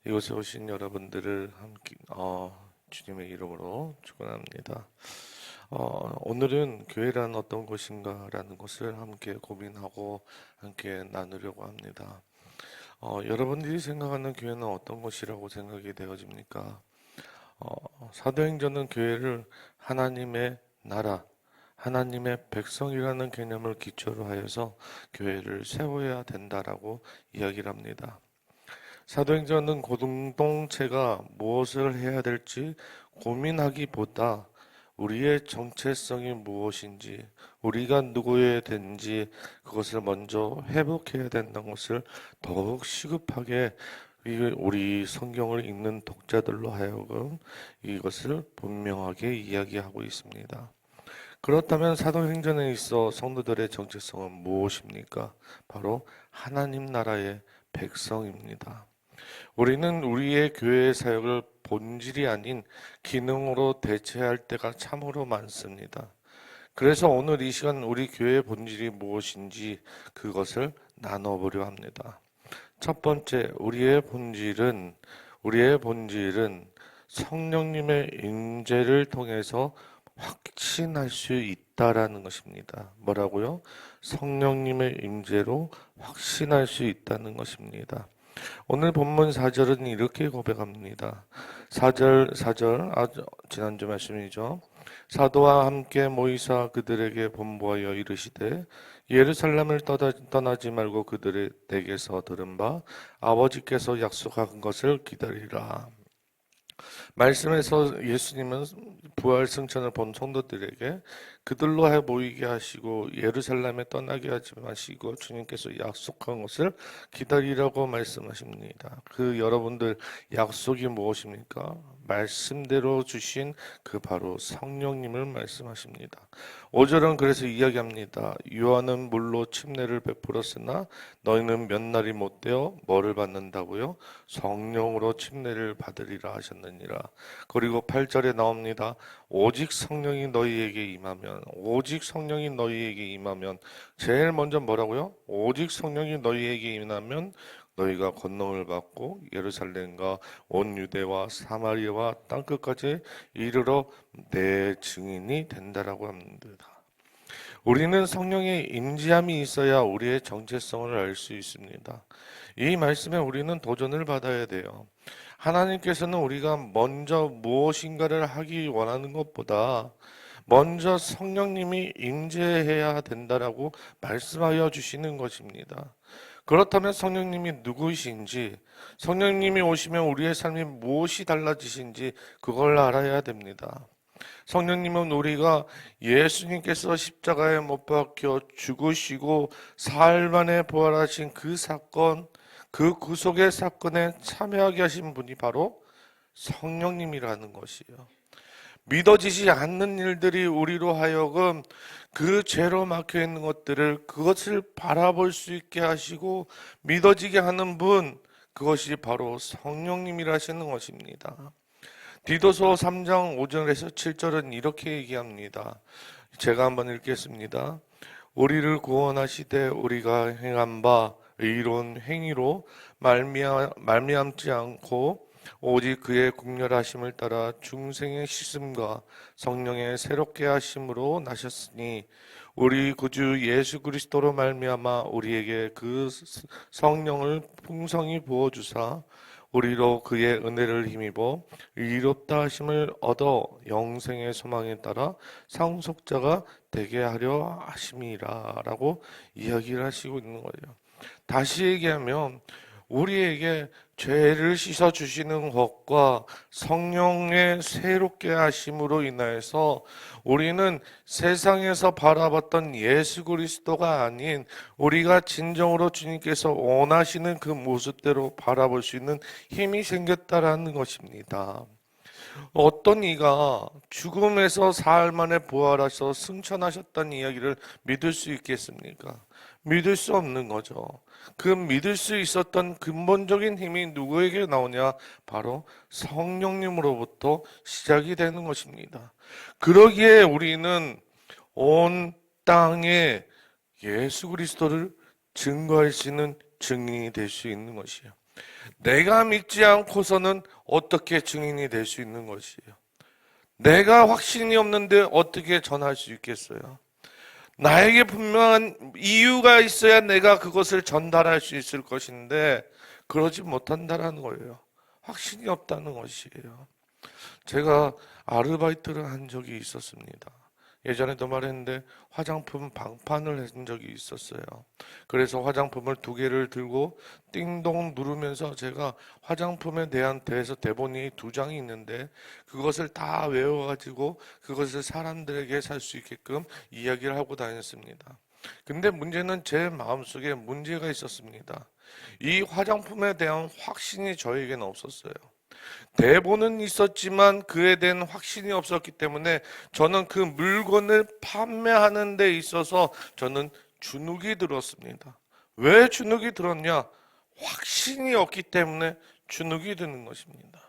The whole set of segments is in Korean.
이곳에 오신 여러분들을 함께 주님의 이름으로 축원합니다. 오늘은 교회란 어떤 곳인가라는 것을 함께 고민하고 함께 나누려고 합니다. 여러분들이 생각하는 교회는 어떤 곳이라고 생각이 되어집니까? 사도행전은 교회를 하나님의 나라, 하나님의 백성이라는 개념을 기초로 하여서 교회를 세워야 된다라고 이야기를 합니다. 사도행전은 공동체가 무엇을 해야 될지 고민하기보다 우리의 정체성이 무엇인지, 우리가 누구여야 되는지 그것을 먼저 회복해야 된다는 것을 더욱 시급하게 우리 성경을 읽는 독자들로 하여금 이것을 분명하게 이야기하고 있습니다. 그렇다면 사도행전에 있어 성도들의 정체성은 무엇입니까? 바로 하나님 나라의 백성입니다. 우리는 우리의 교회의 사역을 본질이 아닌 기능으로 대체할 때가 참으로 많습니다. 그래서 오늘 이 시간 우리 교회의 본질이 무엇인지 그것을 나눠보려 합니다. 첫 번째, 우리의 본질은 성령님의 임재를 통해서 확신할 수 있다라는 것입니다. 뭐라고요? 성령님의 임재로 확신할 수 있다는 것입니다. 오늘 본문 4절은 이렇게 고백합니다. 4절, 지난주 말씀이죠. 사도와 함께 모이사 그들에게 본보하여 이르시되 예루살렘을 떠나지 말고 그들에게서 들은 바 아버지께서 약속한 것을 기다리라. 말씀에서 예수님은 부활 승천을 본 성도들에게 그들로 모이게 하시고 예루살렘에 떠나게 하지 마시고 주님께서 약속한 것을 기다리라고 말씀하십니다. 그 여러분들 약속이 무엇입니까? 말씀대로 주신 그 바로 성령님을 말씀하십니다. 5절은 그래서 이야기합니다. 요한은 물로 침례를 베풀었으나 너희는 몇 날이 못되어 뭐를 받는다고요? 성령으로 침례를 받으리라 하셨느니라. 그리고 8절에 나옵니다. 오직 성령이 너희에게 임하면 제일 먼저 뭐라고요? 오직 성령이 너희에게 임하면 너희가 권능을 받고 예루살렘과 온 유대와 사마리아와 땅끝까지 이르러 내 증인이 된다라고 합니다. 우리는 성령의 임재함이 있어야 우리의 정체성을 알 수 있습니다. 이 말씀에 우리는 도전을 받아야 돼요. 하나님께서는 우리가 먼저 무엇인가를 하기 원하는 것보다 먼저 성령님이 임재해야 된다라고 말씀하여 주시는 것입니다. 그렇다면 성령님이 누구이신지, 성령님이 오시면 우리의 삶이 무엇이 달라지신지 그걸 알아야 됩니다. 성령님은 우리가 예수님께서 십자가에 못 박혀 죽으시고 사흘 만에 부활하신 그 사건, 그 구속의 사건에 참여하게 하신 분이 바로 성령님이라는 것이에요. 믿어지지 않는 일들이 우리로 하여금 그 죄로 막혀 있는 그것을 바라볼 수 있게 하시고 믿어지게 하는 분, 그것이 바로 성령님이라시는 것입니다. 디도서 3장 5절에서 7절은 이렇게 얘기합니다. 제가 한번 읽겠습니다. 우리를 구원하시되 우리가 행한 바 의로운 행위로 말미암지 않고 오직 그의 국률하심을 따라 중생의 씻음과 성령의 새롭게 하심으로 나셨으니 우리 구주 예수 그리스도로 말미암아 우리에게 그 성령을 풍성히 부어주사 우리로 그의 은혜를 힘입어 의롭다 하심을 얻어 영생의 소망에 따라 상속자가 되게 하려 하심이라 라고 이야기를 하시고 있는 거예요. 다시 얘기하면 우리에게 죄를 씻어주시는 것과 성령의 새롭게 하심으로 인하여서 우리는 세상에서 바라봤던 예수 그리스도가 아닌 우리가 진정으로 주님께서 원하시는 그 모습대로 바라볼 수 있는 힘이 생겼다라는 것입니다. 어떤 이가 죽음에서 사흘 만에 부활하셔 승천하셨다는 이야기를 믿을 수 있겠습니까? 믿을 수 없는 거죠. 그 믿을 수 있었던 근본적인 힘이 누구에게 나오냐? 바로 성령님으로부터 시작이 되는 것입니다. 그러기에 우리는 온 땅에 예수 그리스도를 증거할 수 있는 증인이 될 수 있는 것이에요. 내가 믿지 않고서는 어떻게 증인이 될 수 있는 것이에요? 내가 확신이 없는데 어떻게 전할 수 있겠어요? 나에게 분명한 이유가 있어야 내가 그것을 전달할 수 있을 것인데 그러지 못한다는 거예요. 확신이 없다는 것이에요. 제가 아르바이트를 한 적이 있었습니다. 예전에도 말했는데 화장품 방판을 한 적이 있었어요. 그래서 화장품을 2개를 들고 띵동 누르면서 제가 화장품에 대해서 대본이 2장이 있는데 그것을 다 외워가지고 그것을 사람들에게 살 수 있게끔 이야기를 하고 다녔습니다. 근데 문제는 제 마음속에 문제가 있었습니다. 이 화장품에 대한 확신이 저에게는 없었어요. 대본은 있었지만 그에 대한 확신이 없었기 때문에 저는 그 물건을 판매하는 데 있어서 저는 주눅이 들었습니다. 왜 주눅이 들었냐? 확신이 없기 때문에 주눅이 드는 것입니다.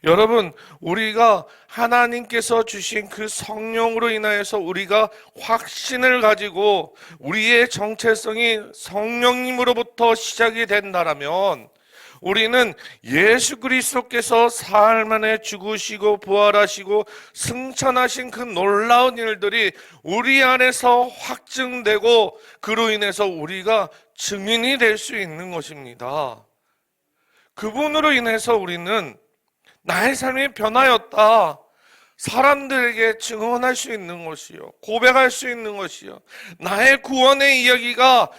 여러분, 우리가 하나님께서 주신 그 성령으로 인하여서 우리가 확신을 가지고 우리의 정체성이 성령님으로부터 시작이 된다라면 우리는 예수 그리스도께서 사흘 만에 죽으시고 부활하시고 승천하신 그 놀라운 일들이 우리 안에서 확증되고 그로 인해서 우리가 증인이 될 수 있는 것입니다. 그분으로 인해서 우리는 나의 삶이 변하였다. 사람들에게 증언할 수 있는 것이요. 고백할 수 있는 것이요. 나의 구원의 이야기가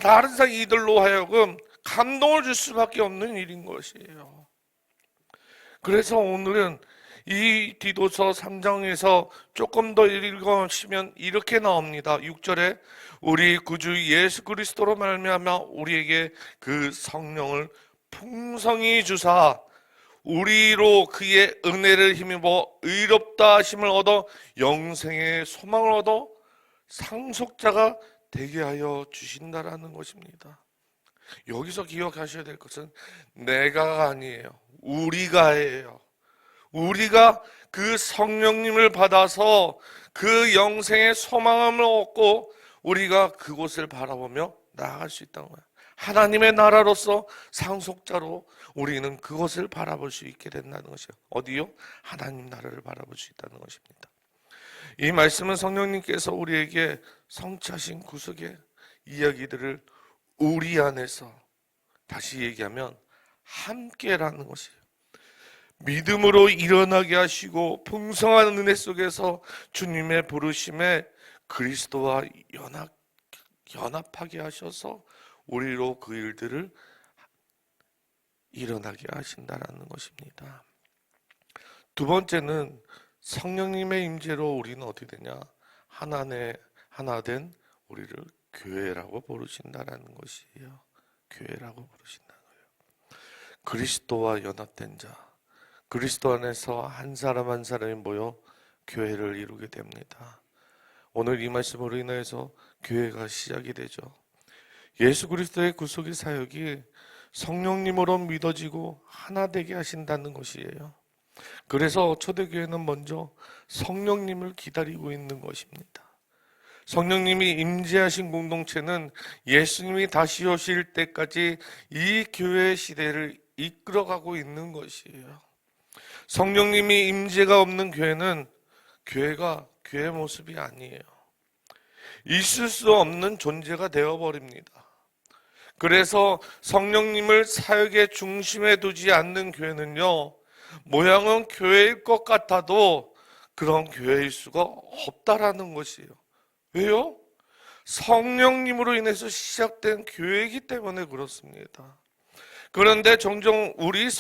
다른 이들로 하여금 감동을 줄 수밖에 없는 일인 것이에요. 그래서 오늘은 이 디도서 3장에서 조금 더 읽으시면 이렇게 나옵니다. 6절에 우리 구주 예수 그리스도로 말미암아 우리에게 그 성령을 풍성히 주사 우리로 그의 은혜를 힘입어 의롭다 하심을 얻어 영생의 소망을 얻어 상속자가 되게 하여 주신다라는 것입니다. 여기서 기억하셔야 될 것은 내가가 아니에요. 우리가예요. 우리가 그 성령님을 받아서 그 영생의 소망함을 얻고 우리가 그곳을 바라보며 나아갈 수 있다는 거예요. 하나님의 나라로서 상속자로 우리는 그것을 바라볼 수 있게 된다는 것이요. 어디요? 하나님 나라를 바라볼 수 있다는 것입니다. 이 말씀은 성령님께서 우리에게 성취하신 구속의 이야기들을 우리 안에서 다시 얘기하면 함께라는 것이에요. 믿음으로 일어나게 하시고 풍성한 은혜 속에서 주님의 부르심에 그리스도와 연합하게 하셔서 우리로 그 일들을 일어나게 하신다라는 것입니다. 두 번째는 성령님의 임재로 우리는 어떻게 되냐? 하나 된 우리를 교회라고 부르신다라는 것이에요. 교회라고 부르신다는 거예요. 그리스도와 연합된 자, 그리스도 안에서 한 사람 한 사람이 모여 교회를 이루게 됩니다. 오늘 이 말씀으로 인해서 교회가 시작이 되죠. 예수 그리스도의 구속의 사역이 성령님으로 믿어지고 하나 되게 하신다는 것이에요. 그래서 초대교회는 먼저 성령님을 기다리고 있는 것입니다. 성령님이 임재하신 공동체는 예수님이 다시 오실 때까지 이 교회 시대를 이끌어가고 있는 것이에요. 성령님이 임재가 없는 교회는 교회가 교회 모습이 아니에요. 있을 수 없는 존재가 되어버립니다. 그래서 성령님을 사역의 중심에 두지 않는 교회는요, 모양은 교회일 것 같아도 그런 교회일 수가 없다라는 것이에요. 왜요? 성령님으로 인해서 시작된 교회이기 때문에 그렇습니다. 그런데 종종 우리는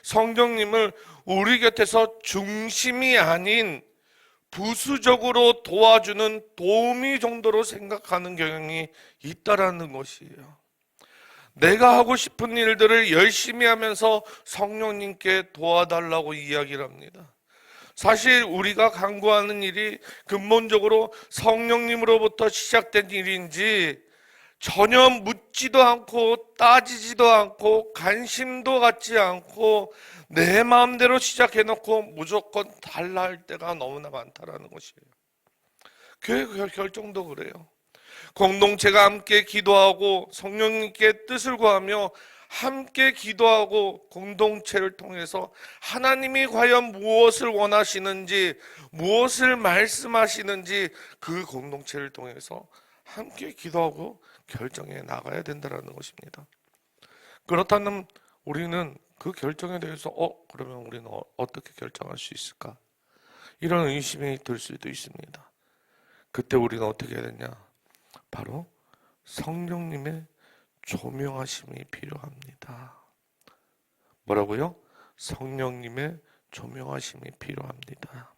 성령님을 우리 곁에서 중심이 아닌 부수적으로 도와주는 도우미 정도로 생각하는 경향이 있다라는 것이에요. 내가 하고 싶은 일들을 열심히 하면서 성령님께 도와달라고 이야기를 합니다. 사실 우리가 간구하는 일이 근본적으로 성령님으로부터 시작된 일인지 전혀 묻지도 않고 따지지도 않고 관심도 갖지 않고 내 마음대로 시작해놓고 무조건 달라 할 때가 너무나 많다라는 것이에요. 교회 결정도 그래요. 공동체가 함께 기도하고 성령님께 뜻을 구하며 함께 기도하고 공동체를 통해서 하나님이 과연 무엇을 원하시는지, 무엇을 말씀하시는지 그 공동체를 통해서 함께 기도하고 결정해 나가야 된다는 것입니다. 그렇다면 우리는 그 결정에 대해서 그러면 우리는 어떻게 결정할 수 있을까? 이런 의심이 들 수도 있습니다. 그때 우리는 어떻게 해야 되냐? 바로 성령님의 조명하심이 필요합니다. 뭐라고요? 성령님의 조명하심이 필요합니다.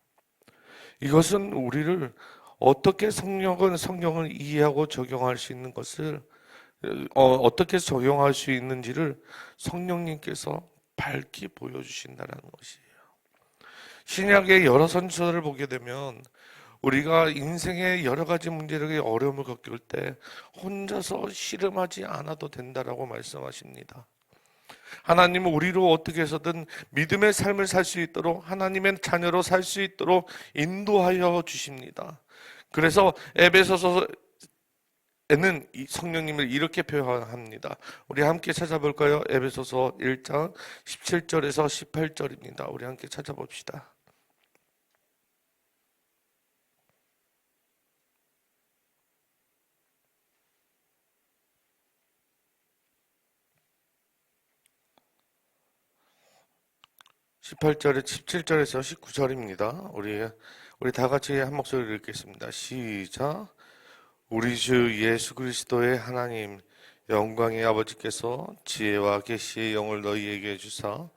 이것은 우리를 어떻게 성경을 이해하고 적용할 수 있는 것을 어떻게 적용할 수 있는지를 성령님께서 밝히 보여주신다는 것이에요. 신약의 여러 선지서를 보게 되면 우리가 인생의 여러 가지 문제를 어려움을 겪을 때 혼자서 씨름하지 않아도 된다라고 말씀하십니다. 하나님은 우리로 어떻게 해서든 믿음의 삶을 살 수 있도록 하나님의 자녀로 살 수 있도록 인도하여 주십니다. 그래서 에베소서에는 이 성령님을 이렇게 표현합니다. 우리 함께 찾아볼까요? 에베소서 1장 17절에서 18절입니다. 우리 함께 찾아봅시다. 18절에 17절에서 19절입니다. 우리 다 같이 한 목소리로 읽겠습니다. 시작. 우리 주 예수 그리스도의 하나님 영광의 아버지께서 지혜와 계시의 영을 너희에게 주사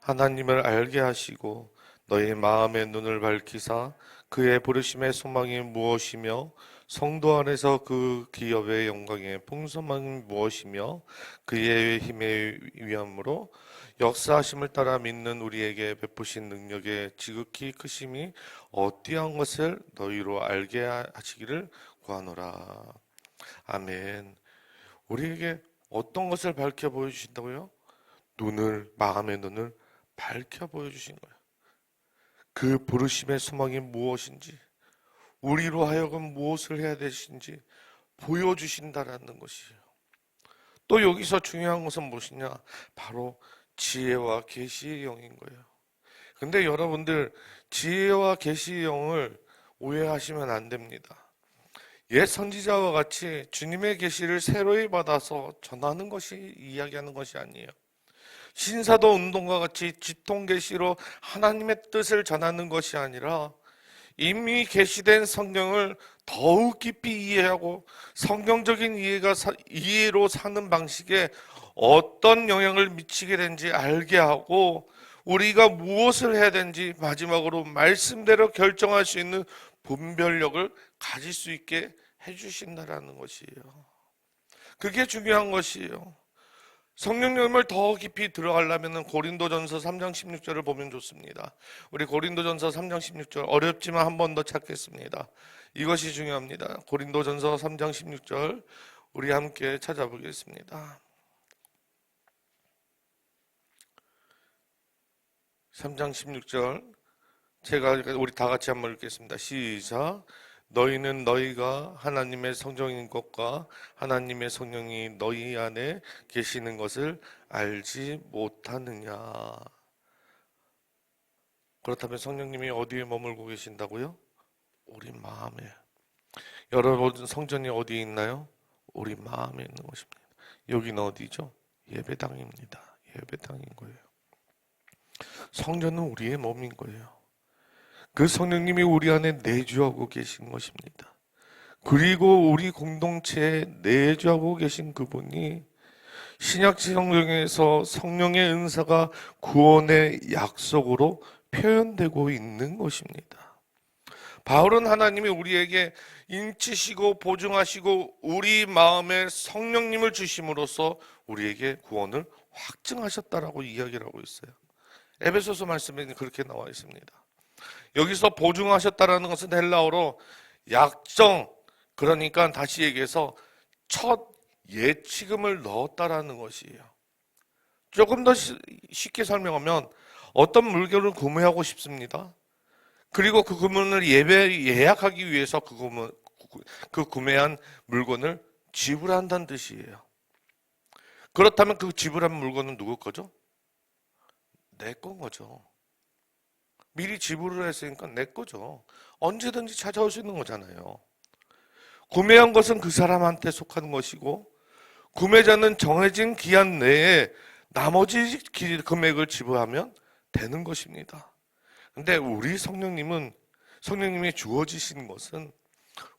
하나님을 알게 하시고 너희 마음의 눈을 밝히사 그의 부르심의 소망이 무엇이며 성도 안에서 그 기업의 영광의 풍성함이 무엇이며 그의 힘의 위엄으로 역사하심을 따라 믿는 우리에게 베푸신 능력의 지극히 크심이 어떠한 것을 너희로 알게 하시기를 구하노라. 아멘. 우리에게 어떤 것을 밝혀 보여주신다고요? 마음의 눈을 밝혀 보여주신 거예요. 그 부르심의 소망이 무엇인지, 우리로 하여금 무엇을 해야 되신지 보여주신다라는 것이에요. 또 여기서 중요한 것은 무엇이냐? 바로 지혜와 계시의 영인 거예요. 근데 여러분들 지혜와 계시의 영을 오해하시면 안 됩니다. 옛 선지자와 같이 주님의 계시를 새로이 받아서 전하는 것이 이야기하는 것이 아니에요. 신사도 운동과 같이 지통 계시로 하나님의 뜻을 전하는 것이 아니라 이미 계시된 성경을 더욱 깊이 이해하고 성경적인 이해로 사는 방식에 어떤 영향을 미치게 되는지 알게 하고 우리가 무엇을 해야 되는지 마지막으로 말씀대로 결정할 수 있는 분별력을 가질 수 있게 해주신다라는 것이에요. 그게 중요한 것이에요. 성령님을 더 깊이 들어가려면 고린도전서 3장 16절을 보면 좋습니다. 우리 고린도전서 3장 16절 어렵지만 한 번 더 찾겠습니다. 이것이 중요합니다. 고린도전서 3장 16절 우리 함께 찾아보겠습니다. 3장 16절 우리 다 같이 한번 읽겠습니다. 시작. 너희는 너희가 하나님의 성령인 것과 하나님의 성령이 너희 안에 계시는 것을 알지 못하느냐. 그렇다면 성령님이 어디에 머물고 계신다고요? 우리 마음에. 여러분 성전이 어디에 있나요? 우리 마음에 있는 것입니다. 여기는 어디죠? 예배당입니다. 예배당인 거예요. 성전은 우리의 몸인 거예요. 그 성령님이 우리 안에 내주하고 계신 것입니다. 그리고 우리 공동체에 내주하고 계신 그분이 신약 성경에서 성령의 은사가 구원의 약속으로 표현되고 있는 것입니다. 바울은 하나님이 우리에게 인치시고 보증하시고 우리 마음에 성령님을 주심으로써 우리에게 구원을 확증하셨다라고 이야기를 하고 있어요. 에베소서 말씀에 그렇게 나와 있습니다. 여기서 보증하셨다라는 것은 헬라어로 약정, 그러니까 다시 얘기해서 첫 예치금을 넣었다라는 것이에요. 조금 더 쉽게 설명하면 어떤 물건을 구매하고 싶습니다. 그리고 그 물건을 예약하기 위해서 그 구매한 물건을 지불한다는 뜻이에요. 그렇다면 그 지불한 물건은 누구 거죠? 내 건 거죠. 미리 지불을 했으니까 내 거죠. 언제든지 찾아올 수 있는 거잖아요. 구매한 것은 그 사람한테 속하는 것이고, 구매자는 정해진 기한 내에 나머지 금액을 지불하면 되는 것입니다. 근데 우리 성령님이 주어지신 것은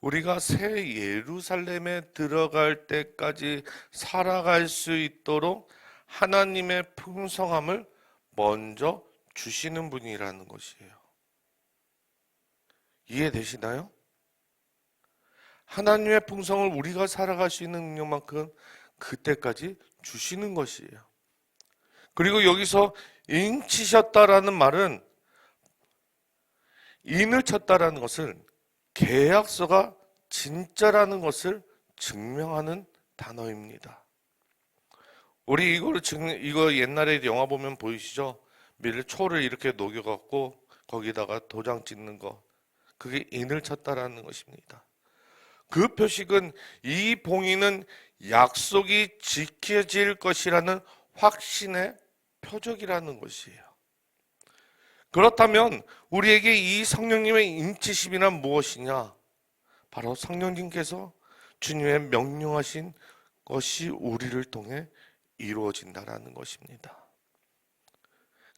우리가 새 예루살렘에 들어갈 때까지 살아갈 수 있도록 하나님의 풍성함을 먼저 주시는 분이라는 것이에요. 이해되시나요? 하나님의 풍성을 우리가 살아갈 수 있는 능력만큼 그때까지 주시는 것이에요. 그리고 여기서 인치셨다라는 말은, 인을 쳤다라는 것은 계약서가 진짜라는 것을 증명하는 단어입니다. 우리 이거 옛날에 영화 보면 보이시죠? 초를 이렇게 녹여갖고 거기다가 도장 찍는 거, 그게 인을 쳤다라는 것입니다. 그 표식은 이 봉인은 약속이 지켜질 것이라는 확신의 표적이라는 것이에요. 그렇다면 우리에게 이 성령님의 인치심이란 무엇이냐? 바로 성령님께서 주님의 명령하신 것이 우리를 통해 이루어진다라는 것입니다.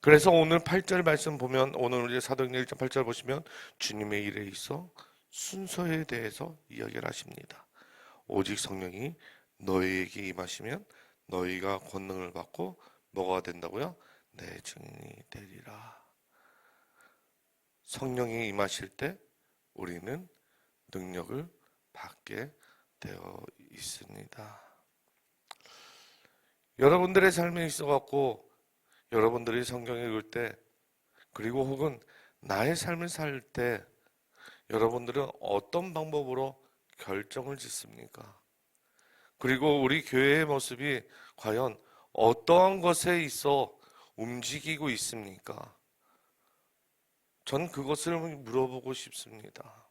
그래서 오늘 8절 말씀 보면, 오늘 우리 사도행전 1장 8절 보시면 주님의 일에 있어 순서에 대해서 이야기를 하십니다. 오직 성령이 너희에게 임하시면 너희가 권능을 받고 뭐가 된다고요? 내 증인이 되리라. 성령이 임하실 때 우리는 능력을 받게 되어 있습니다. 여러분들의 삶에 있어갖고 여러분들이 성경을 읽을 때, 그리고 혹은 나의 삶을 살 때 여러분들은 어떤 방법으로 결정을 짓습니까? 그리고 우리 교회의 모습이 과연 어떠한 것에 있어 움직이고 있습니까? 전 그것을 물어보고 싶습니다.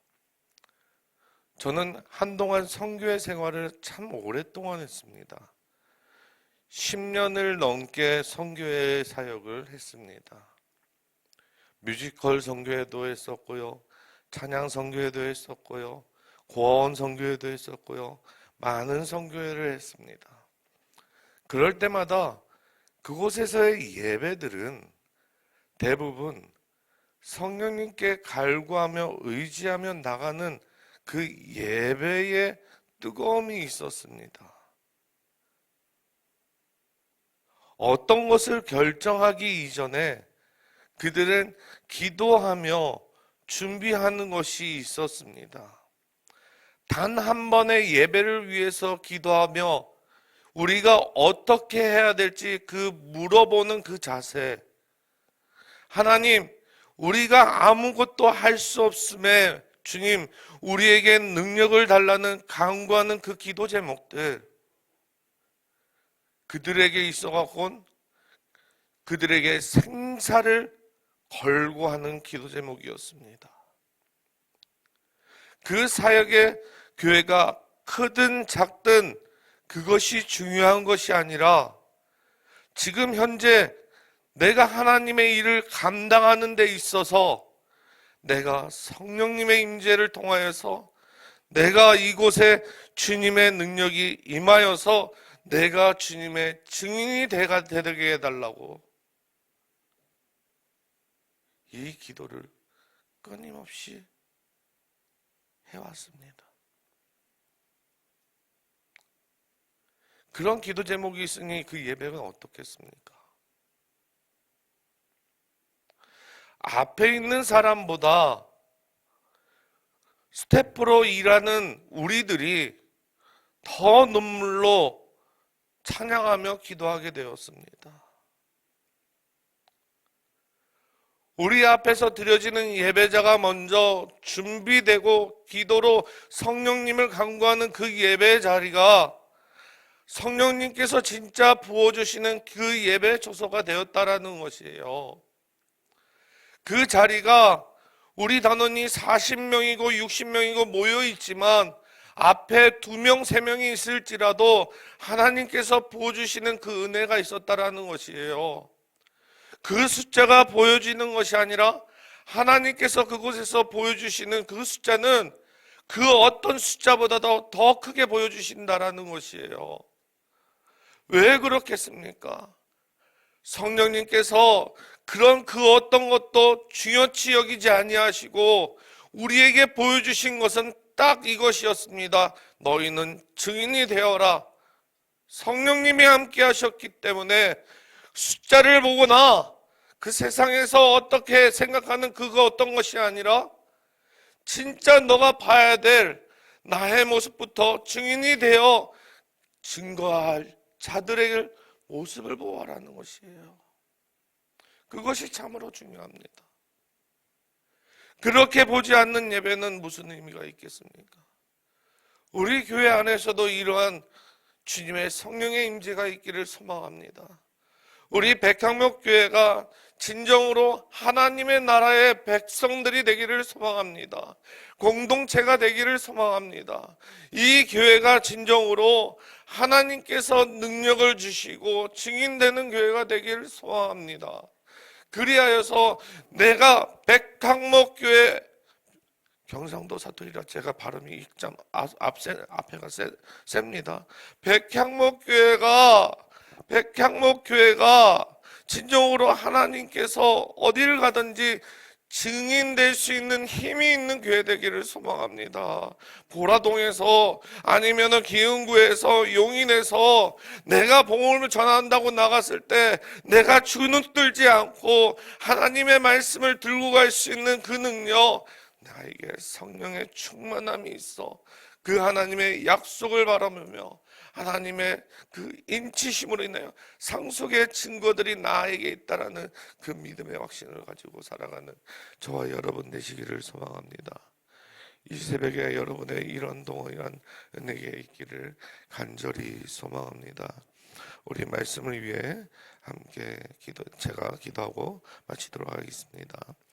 저는 한동안 선교회 생활을 참 오랫동안 했습니다. 10년을 넘게 선교회 사역을 했습니다. 뮤지컬 선교회도 했었고요, 찬양 선교회도 했었고요, 고아원 선교회도 했었고요, 많은 선교회를 했습니다. 그럴 때마다 그곳에서의 예배들은 대부분 성령님께 갈구하며 의지하며 나가는 그 예배에 뜨거움이 있었습니다. 어떤 것을 결정하기 이전에 그들은 기도하며 준비하는 것이 있었습니다. 단 한 번의 예배를 위해서 기도하며 우리가 어떻게 해야 될지 물어보는 그 자세. 하나님, 우리가 아무것도 할 수 없음에 주님, 우리에게 능력을 달라는 간구하는 그 기도 제목들, 그들에게 있어갖고는 그들에게 생사를 걸고 하는 기도 제목이었습니다. 그 사역의 교회가 크든 작든 그것이 중요한 것이 아니라, 지금 현재 내가 하나님의 일을 감당하는 데 있어서 내가 성령님의 임재를 통하여서 내가 이곳에 주님의 능력이 임하여서 내가 주님의 증인이 되게 해달라고 이 기도를 끊임없이 해왔습니다. 그런 기도 제목이 있으니 그 예배가 어떻겠습니까? 앞에 있는 사람보다 스태프로 일하는 우리들이 더 눈물로 찬양하며 기도하게 되었습니다. 우리 앞에서 드려지는 예배자가 먼저 준비되고 기도로 성령님을 간구하는 그 예배 자리가 성령님께서 진짜 부어주시는 그 예배 초소가 되었다라는 것이에요. 그 자리가 우리 단원이 40명이고 60명이고 모여있지만 앞에 2명, 3명이 있을지라도 하나님께서 부어주시는 그 은혜가 있었다라는 것이에요. 그 숫자가 보여지는 것이 아니라 하나님께서 그곳에서 보여주시는 그 숫자는 그 어떤 숫자보다도 더 크게 보여주신다라는 것이에요. 왜 그렇겠습니까? 성령님께서 그런 그 어떤 것도 중요치 여기지 아니하시고 우리에게 보여주신 것은 딱 이것이었습니다. 너희는 증인이 되어라. 성령님이 함께 하셨기 때문에 숫자를 보거나 그 세상에서 어떻게 생각하는 그거 어떤 것이 아니라 진짜 너가 봐야 될 나의 모습부터 증인이 되어 증거할 자들의 모습을 보아라는 것이에요. 그것이 참으로 중요합니다. 그렇게 보지 않는 예배는 무슨 의미가 있겠습니까? 우리 교회 안에서도 이러한 주님의 성령의 임재가 있기를 소망합니다. 우리 백향목교회가 진정으로 하나님의 나라의 백성들이 되기를 소망합니다. 공동체가 되기를 소망합니다. 이 교회가 진정으로 하나님께서 능력을 주시고 증인되는 교회가 되기를 소망합니다. 그리하여서 내가 백향목교회, 경상도 사투리라 제가 발음이 익점 앞에가 셉니다. 백향목교회가 진정으로 하나님께서 어디를 가든지 증인될 수 있는 힘이 있는 교회 되기를 소망합니다. 보라동에서 아니면 기흥구에서 용인에서 내가 복음을 전한다고 나갔을 때 내가 주눅들지 않고 하나님의 말씀을 들고 갈 수 있는 그 능력, 나에게 성령의 충만함이 있어 그 하나님의 약속을 바라보며 하나님의 그 인치심으로 인하여 상속의 증거들이 나에게 있다라는 그 믿음의 확신을 가지고 살아가는 저와 여러분 되시기를 소망합니다. 이 새벽에 여러분의 이런 동원이란 은혜가 있기를 간절히 소망합니다. 우리 말씀을 위해 함께 제가 기도하고 마치도록 하겠습니다.